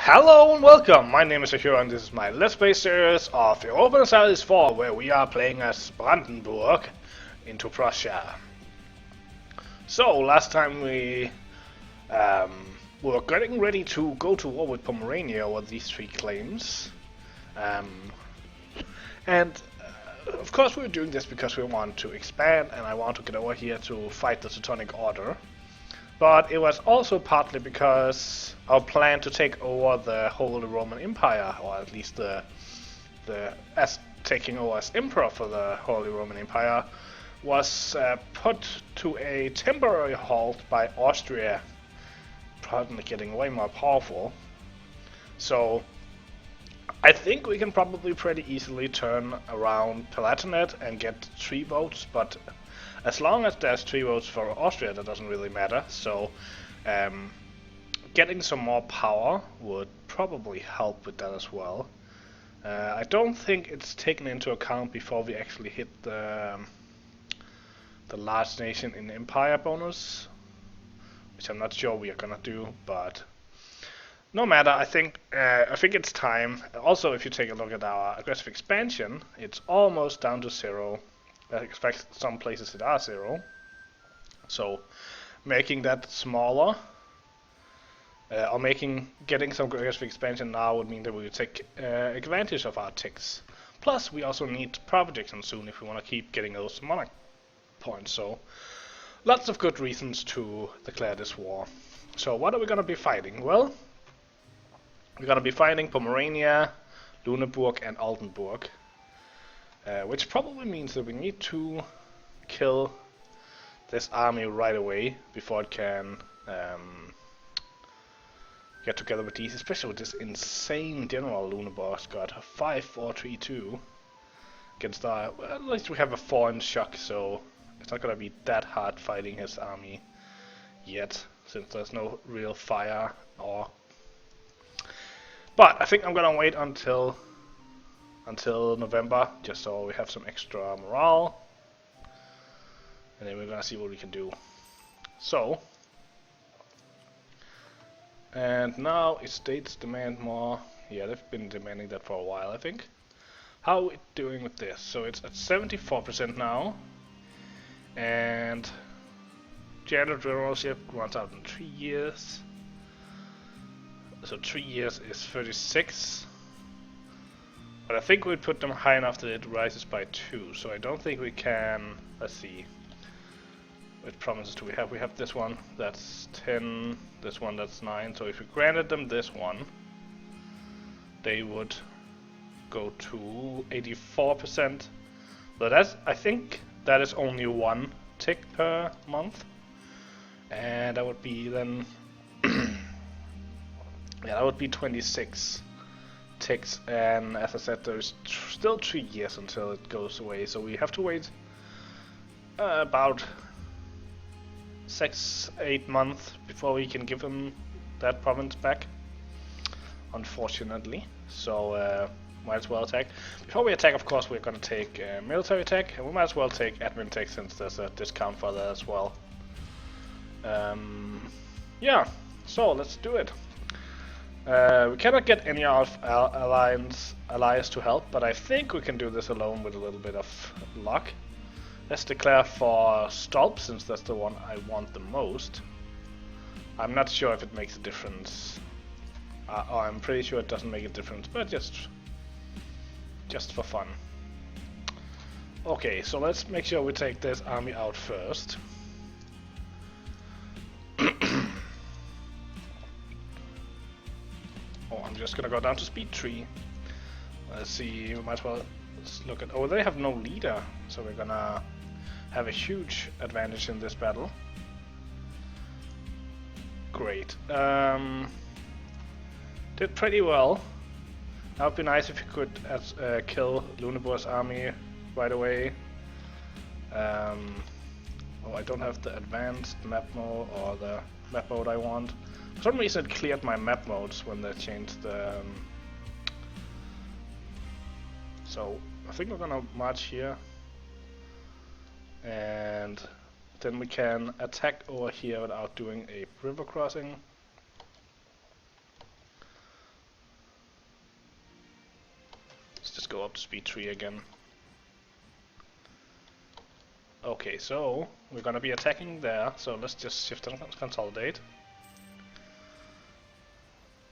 Hello and welcome, my name is Akira and this is my Let's Play series of Europa Universalis IV, where we are playing as Brandenburg into Prussia. So, last time we were getting ready to go to war with Pomerania over these three claims. Of course we were doing this because we want to expand and I want to get over here to fight the Teutonic Order. But it was also partly because our plan to take over the Holy Roman Empire, or at least as taking over as emperor for the Holy Roman Empire, was put to a temporary halt by Austria, probably getting way more powerful. So I think we can probably pretty easily turn around Palatinate and get 3 votes, but as long as there's 3 votes for Austria, that doesn't really matter. So getting some more power would probably help with that as well. I don't think it's taken into account before we actually hit the large nation in empire bonus, which I'm not sure we are gonna do, but no matter. I think it's time. Also, if you take a look at our aggressive expansion, it's almost down to 0. In fact, some places it are 0. So making that smaller, or getting some aggressive expansion now would mean that we would take advantage of our ticks. Plus, we also need projection soon if we want to keep getting those monarch points. So lots of good reasons to declare this war. So what are we going to be fighting? Well, we're going to be fighting Pomerania, Lüneburg, and Oldenburg. Which probably means that we need to kill this army right away before it can get together with these, especially with this insane general Lüneburg's got a 5-4-3-2 against our. Well, at least we have a 4 in shock, so it's not gonna be that hard fighting his army yet, since there's no real fire or. But I think I'm gonna wait until November, just so we have some extra morale, and then we're gonna see what we can do. So, and now states demand more. Yeah, they've been demanding that for a while, I think. How are we doing with this? So it's at 74% now, and generalship runs out in 3 years. So 3 years is 36. But I think we'd put them high enough that it rises by 2, so I don't think we can. Let's see. What promises do we have? We have this one, that's 10, this one, that's 9. So if we granted them this one, they would go to 84%. But I think that is only 1 tick per month. And that would be then. Yeah, that would be 26. Ticks, and as I said, there's still 3 years until it goes away, so we have to wait about 6-8 months before we can give them that province back, unfortunately. So might as well attack. Before we attack, of course, we're gonna take military attack, and we might as well take admin attack since there's a discount for that as well. Yeah, so let's do it. We cannot get any of our allies to help, but I think we can do this alone with a little bit of luck. Let's declare for Stolp, since that's the one I want the most. I'm not sure if it makes a difference. I'm pretty sure it doesn't make a difference, but just for fun. Okay, so let's make sure we take this army out first. Oh, I'm just gonna go down to speed 3. Let's see, we might as well look at. Oh, they have no leader, so we're gonna have a huge advantage in this battle. Great. Did pretty well. That would be nice if you could kill Lüneburg's army right away. Oh, I don't have the advanced map mode or the map mode I want. For some reason it cleared my map modes when they changed the... So I think we're gonna march here. And then we can attack over here without doing a river crossing. go up to speed 3 again. Okay, so we're gonna be attacking there, so let's just shift and consolidate.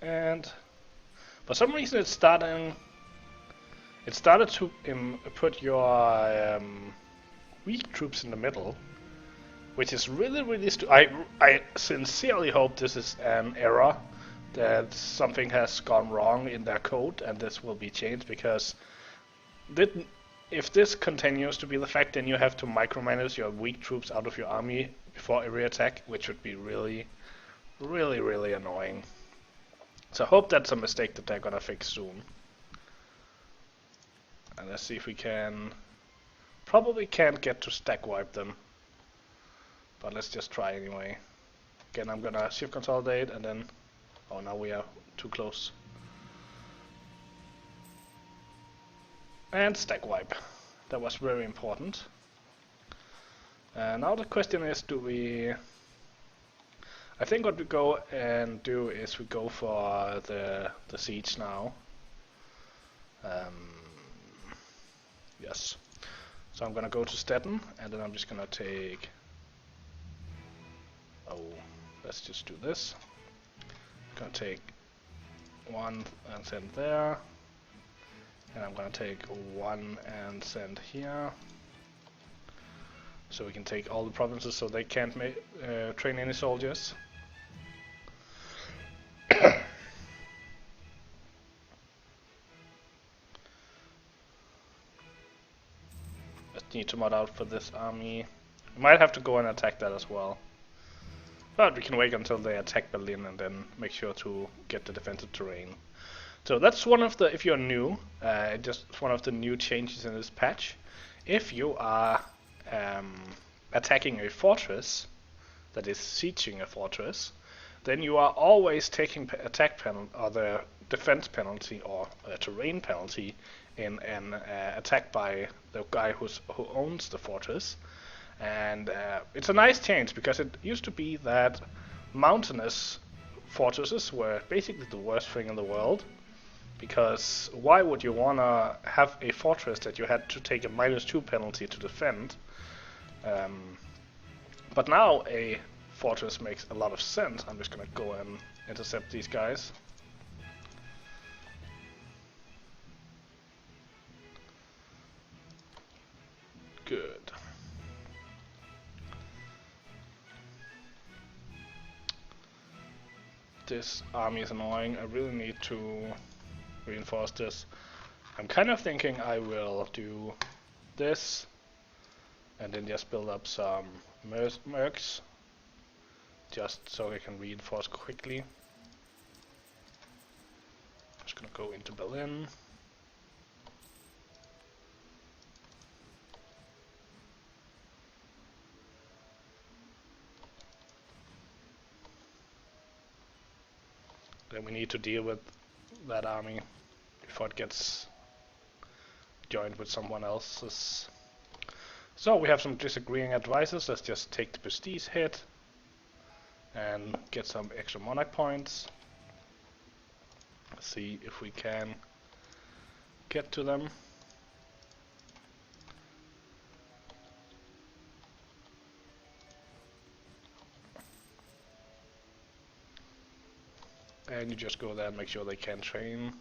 And for some reason it started to put your weak troops in the middle, which is really I sincerely hope this is an error, that something has gone wrong in their code and this will be changed, because if this continues to be the fact, then you have to micromanage your weak troops out of your army before every attack, which would be really annoying. So I hope that's a mistake that they're gonna fix soon. And let's see if we can. Probably can't get to stack wipe them, but let's just try anyway. Again, I'm gonna shift consolidate and then. Oh, now we are too close. And stack wipe. That was very important. Now the question is, do we... I think what we go and do is we go for the siege now. Yes. So I'm gonna go to Stettin and then I'm just gonna take... Oh, let's just do this. Gonna take 1 and send there. And I'm gonna take 1 and send here, so we can take all the provinces so they can't train any soldiers. Just need to mod out for this army. We might have to go and attack that as well. But we can wait until they attack Berlin and then make sure to get the defensive terrain. So that's one of the, if you're new, just one of the new changes in this patch. If you are attacking a fortress, that is sieging a fortress, then you are always taking attack penalty or the defense penalty or terrain penalty in an attack by the guy who owns the fortress. And it's a nice change, because it used to be that mountainous fortresses were basically the worst thing in the world. Because why would you wanna have a fortress that you had to take a -2 penalty to defend? But now a fortress makes a lot of sense. I'm just gonna go and intercept these guys. Good. This army is annoying. I really need to reinforce this. I'm kind of thinking I will do this and then just build up some mercs just so I can reinforce quickly. Just gonna go into Berlin. Then we need to deal with that army before it gets joined with someone else's. So we have some disagreeing advisors. Let's just take the prestige hit and get some extra monarch points. Let's see if we can get to them. And you just go there and make sure they can train.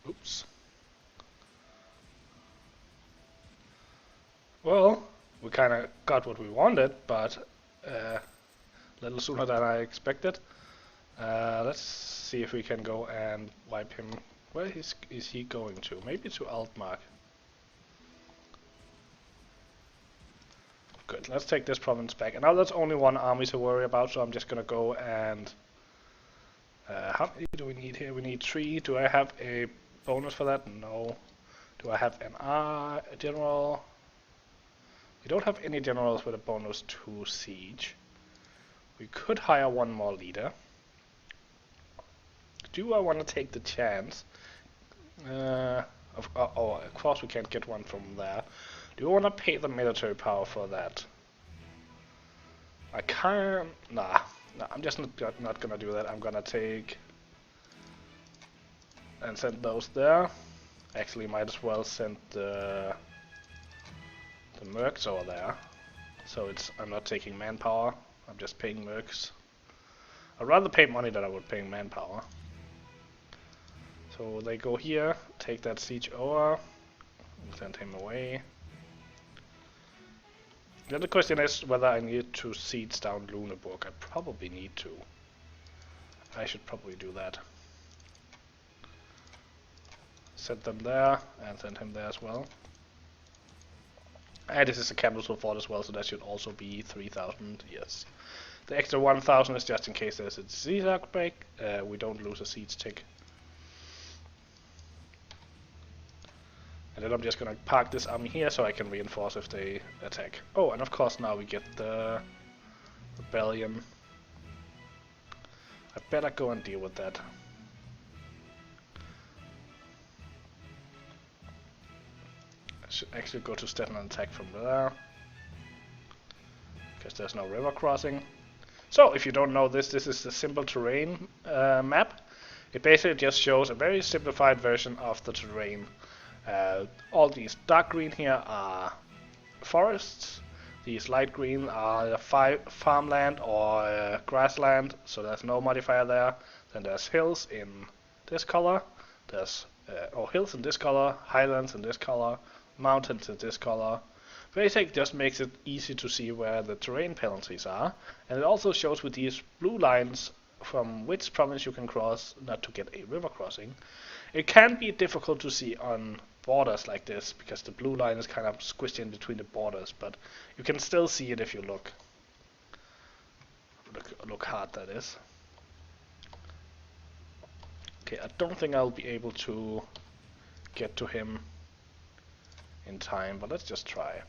Oops. Well, we kind of got what we wanted, but a little sooner than I expected. Let's see if we can go and wipe him. Where is he going to? Maybe to Altmark. Good, let's take this province back. And now there's only one army to worry about, so I'm just gonna go and... how many do we need here? We need 3. Do I have a bonus for that? No. Do I have a general? We don't have any generals with a bonus to siege. We could hire one more leader. Do I want to take the chance? Of course we can't get one from there. Do you want to pay the military power for that? I can't... Nah, No, I'm just not gonna do that. I'm gonna take and send those there. Actually, might as well send the mercs over there. So I'm not taking manpower. I'm just paying mercs. I'd rather pay money than I would pay manpower. So they go here, take that siege over, and send him away. The other question is whether I need to siege down Lunenburg. I probably need to. I should probably do that. Send them there, and send him there as well. And this is a capital fort as well, so that should also be 3,000, yes. The extra 1,000 is just in case there's a siege outbreak. We don't lose a siege tick. And then I'm just gonna park this army here so I can reinforce if they attack. Oh, and of course now we get the rebellion. I better go and deal with that. I should actually go to Stettin and attack from there. Because there's no river crossing. So, if you don't know this is the simple terrain map. It basically just shows a very simplified version of the terrain. All these dark green here are forests. These light green are farmland or grassland, so there's no modifier there. Then there's hills in this color. There's hills in this color, highlands in this color, mountains in this color. Basically just makes it easy to see where the terrain penalties are, and it also shows with these blue lines from which province you can cross not to get a river crossing. It can be difficult to see on borders like this because the blue line is kind of squished in between the borders, but you can still see it if you look hard, that is. Okay, I don't think I'll be able to get to him in time, but let's just try.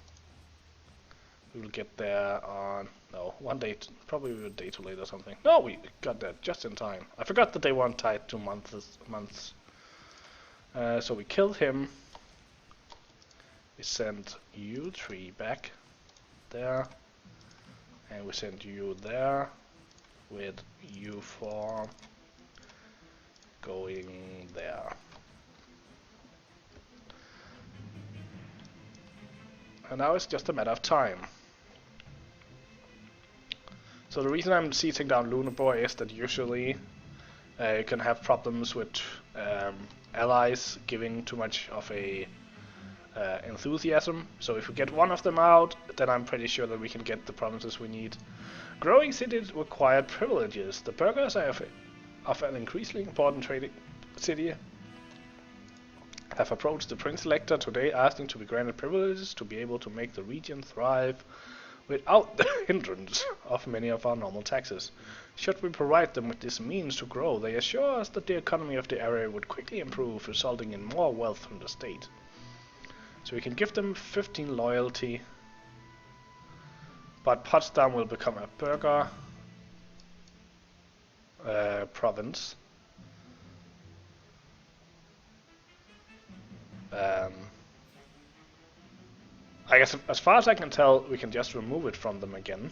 We will get there on, no, one day, probably a day too late or something. No, we got there just in time. I forgot that they weren't tied to months. So we killed him. We sent you 3 back there. And we sent you there with you 4 going there. And now it's just a matter of time. So the reason I'm sieging down Lunenburg is that usually you can have problems with allies giving too much of a enthusiasm. So if we get one of them out, then I'm pretty sure that we can get the provinces we need. Growing cities require privileges. The burghers of an increasingly important trading city have approached the Prince Elector today asking to be granted privileges to be able to make the region thrive without the hindrance of many of our normal taxes. Should we provide them with this means to grow, they assure us that the economy of the area would quickly improve, resulting in more wealth from the state. So we can give them 15 loyalty, but Potsdam will become a burgher province. I guess as far as I can tell, we can just remove it from them again.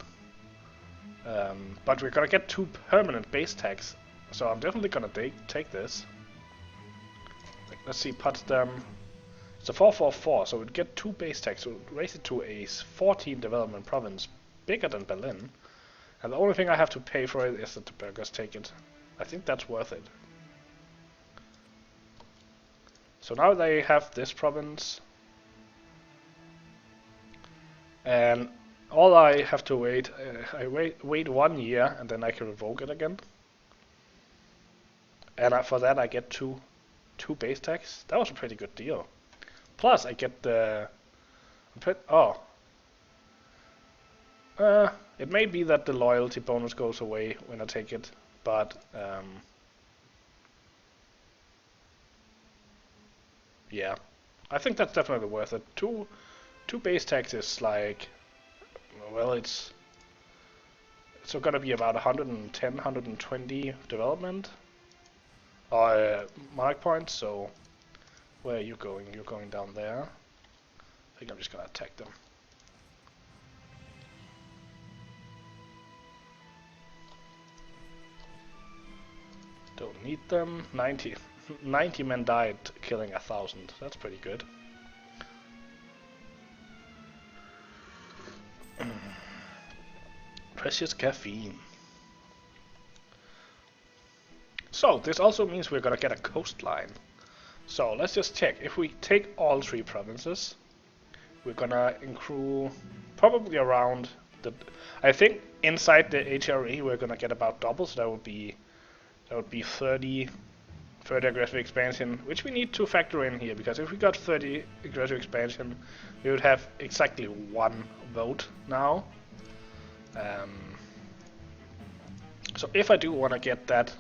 But we're gonna get 2 permanent base tax, so I'm definitely gonna take this. Let's see, Potsdam. It's a 444, so we'd get 2 base tax, so we'd raise it to a 14 development province, bigger than Berlin. And the only thing I have to pay for it is that the burghers take it. I think that's worth it. So now they have this province. And all I have to wait, I wait 1 year and then I can revoke it again. And for that I get two base tax. That was a pretty good deal. Plus I get the... it may be that the loyalty bonus goes away when I take it, but... yeah, I think that's definitely worth it. Two base taxes, like, well, it's gonna be about 110, 120 development or mark points. So where are you going? You're going down there. I think I'm just gonna attack them. need them. 90 men died, killing 1,000. That's pretty good. Precious caffeine. So this also means we're gonna get a coastline. So let's just check. If we take all 3 provinces, we're gonna accrue probably around the. I think inside the HRE we're gonna get about double. So that would be 30 aggressive expansion, which we need to factor in here, because if we got 30 aggressive expansion, we would have exactly 1 vote now. So if I do want to get that,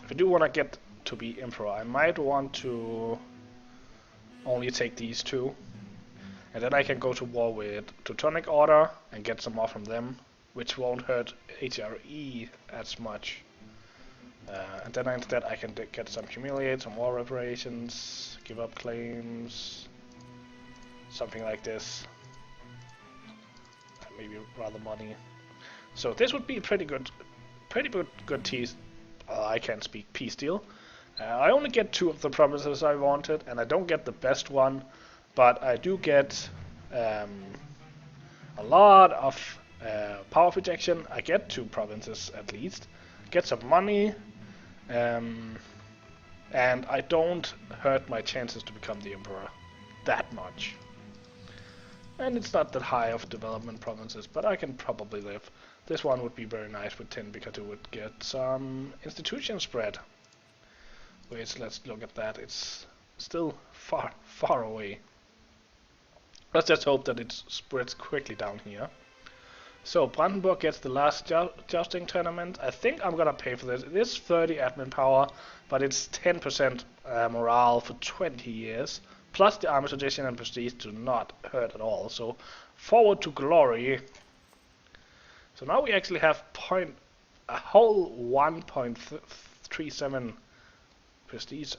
if I do want to get to be emperor, I might want to only take these 2, and then I can go to war with Teutonic Order and get some more from them, which won't hurt HRE as much. And then instead I can get some humiliate, some war reparations, give up claims, something like this. Maybe rather money. So this would be pretty good peace. I can't speak peace deal. I only get 2 of the provinces I wanted, and I don't get the best one, but I do get a lot of power projection. I get 2 provinces at least, get some money, and I don't hurt my chances to become the emperor that much. And it's not that high of development provinces, but I can probably live. This one would be very nice with 10 because it would get some institution spread. Wait, let's look at that. It's still far away. Let's just hope that it spreads quickly down here. So Brandenburg gets the last jousting tournament. I think I'm gonna pay for this. It is 30 admin power, but it's 10% morale for 20 years. Plus the army tradition and prestige do not hurt at all. So forward to glory. So now we actually have a whole 1.37 prestige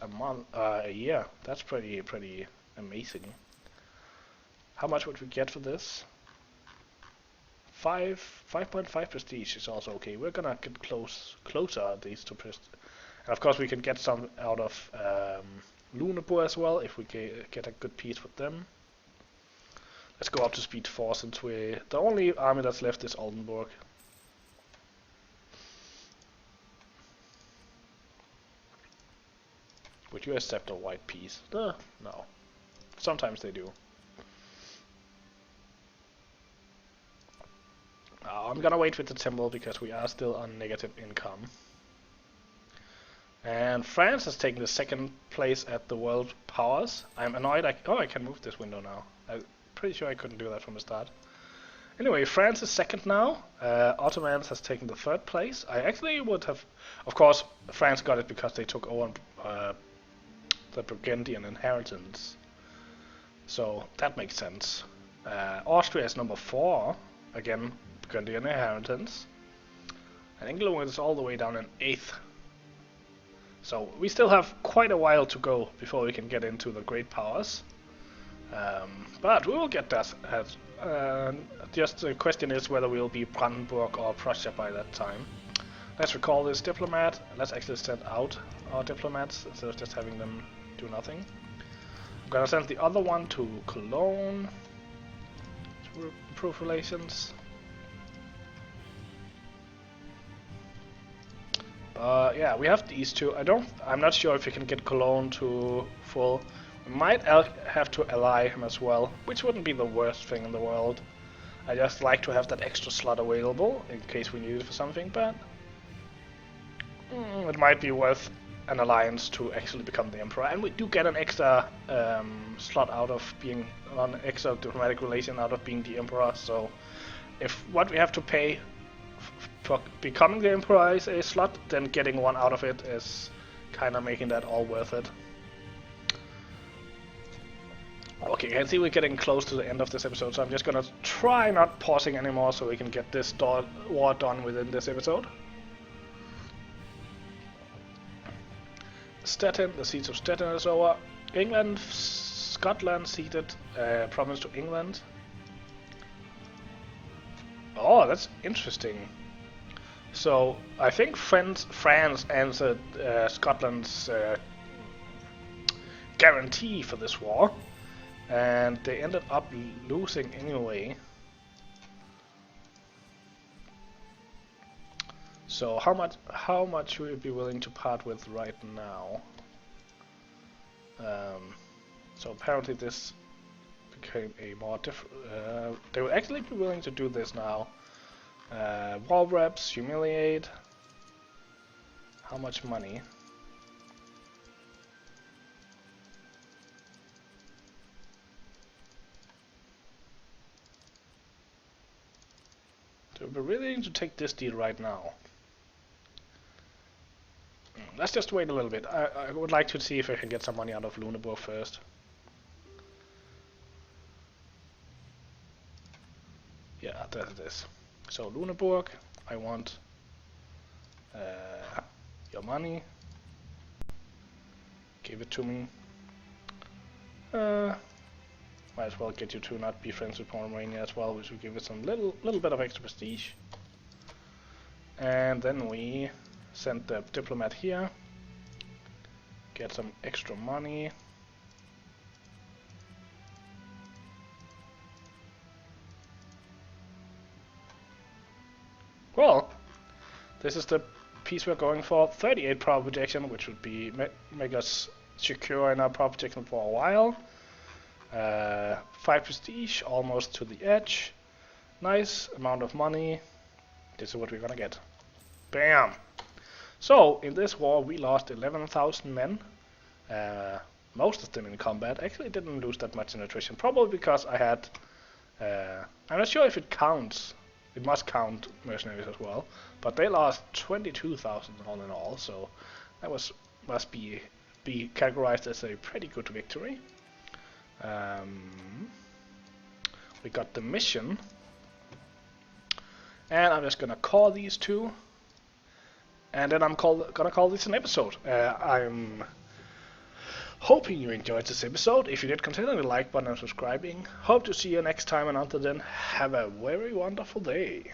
a year. That's pretty amazing. How much would we get for this? 5.5 prestige is also okay. We're gonna get closer at least to prestige. And of course we can get some out of Lüneburg as well, if we get a good piece with them. Let's go up to speed 4, since the only army that's left is Oldenburg. Would you accept a white piece? No. Sometimes they do. I'm gonna wait with the temple because we are still on negative income. And France has taken the 2nd place at the world powers. I'm annoyed. I can move this window now. I'm pretty sure I couldn't do that from the start. Anyway, France is 2nd now. Ottomans has taken the 3rd place. I actually would have... Of course, France got it because they took over the Burgundian inheritance. So that makes sense. Austria is number 4. Again, Burgundian inheritance. And England is all the way down in 8th. So we still have quite a while to go before we can get into the great powers. But we will get that. Just the question is whether we'll be Brandenburg or Prussia by that time. Let's recall this diplomat. Let's actually send out our diplomats instead of just having them do nothing. I'm gonna send the other one to Cologne to improve relations. Yeah, we have these 2. I'm not sure if we can get Cologne to full. We might have to ally him as well, which wouldn't be the worst thing in the world. I just like to have that extra slot available in case we need it for something, but it might be worth an alliance to actually become the emperor. And we do get an extra slot out of being an extra diplomatic relation out of being the emperor. So if what we have to pay for becoming the emperor is a slot, then getting one out of it is kind of making that all worth it. Okay, I can see we're getting close to the end of this episode, so I'm just gonna try not pausing anymore so we can get this war done within this episode. Stettin, the siege of Stettin is over. England, Scotland ceded province to England. Oh, that's interesting. So I think France answered Scotland's guarantee for this war, and they ended up losing anyway. So how much would you be willing to part with right now? So apparently this became a more different. They would actually be willing to do this now. Wall reps, humiliate. How much money? They would be willing to take this deal right now. Let's just wait a little bit. I would like to see if I can get some money out of Lunenburg first. Yeah, that's this. So Lunenburg, I want your money. Give it to me. Might as well get you to not be friends with Pomerania as well, which will give it some little bit of extra prestige. And then we send the diplomat here. Get some extra money. Well, this is the piece we're going for. 38 power projection, which would be make us secure in our power projection for a while. 5 prestige, almost to the edge. Nice amount of money. This is what we're gonna get. Bam! So, in this war we lost 11,000 men. Most of them in combat. Actually didn't lose that much in attrition. Probably because I had... I'm not sure if it counts. It must count mercenaries as well. But they lost 22,000 all in all. So, that must be categorized as a pretty good victory. We got the mission. And I'm just gonna call these two. And then I'm gonna call this an episode. I'm hoping you enjoyed this episode. If you did, consider the like button and subscribing. Hope to see you next time, and until then, have a very wonderful day.